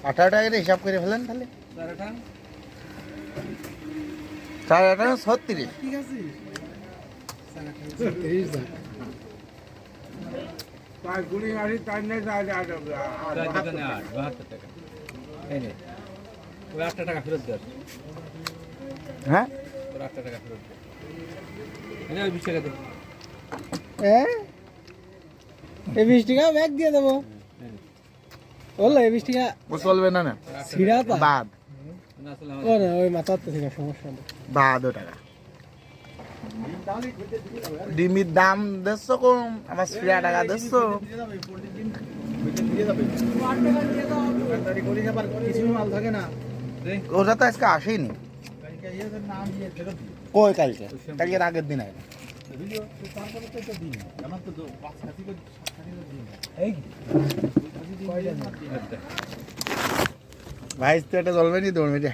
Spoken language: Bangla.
18 টাকা করে হিসাব করে ফেলেন তাহলে 4 36 ঠিক আছে 36 দাম তাই গুলি গাড়ি তাই নেই তাই 72 টাকা এই নে ওই 8 টাকা ফেরত দে হ্যাঁ ওর 8 টাকা ফেরত দে এনে ওই 20 টাকা দে এই 20 টাকা ব্যাগ দিয়ে দেবো বললো এই 20 টাকা ও চলবে না না সিরা তো বাদ না আসলে ও না ওই মাথার তো থেকে সমস্যা নেই বাদ ও টাকা ডিমের দাম দেখছো কম আমার ফিরা টাকা দেখছো ওটা তো আজকে আসেনি কই কালকে কালকের আগের দিন আগে ভাই তো এটা চলবে নি দৌড় মেটে